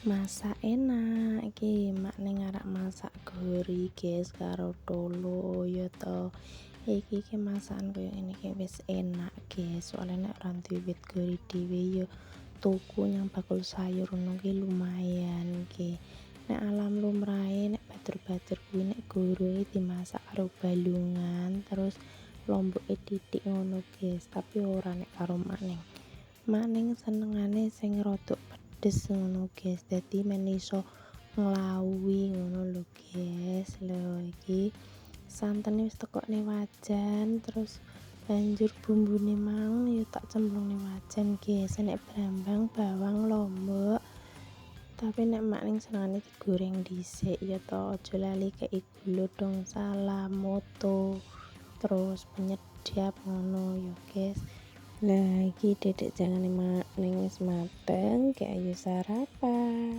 Masak enak iki mak ning arek masak gori guys karo tolo ya to. Iki masakan koyo ngene iki wis enak guys, soalnya nek ora duwe wit gori dhewe ya tuku nang bakul sayur ngono ki lumayan iki. Nek alam lumrahe nek badur-badur kuwi nek goro dimasak karo balungan terus lomboke titik ngono guys, tapi ora nek karo maning. Maning senengane sing rodok pedes ngono guys, dadi men iso nglawi ngono lho guys. Lho iki santene wis tekokne wajan, terus banjur bumbune mau ya tak cemplungne wajan guys. Nek brambang, bawang, lombok. Tapi nek makning senengane digoreng dhisik ya to, aja lali kei gula dong salam moto. Terus penyedap ngono ya guys. Lah iki dedek jangane makning wis mateng, kayak ayo sarapan.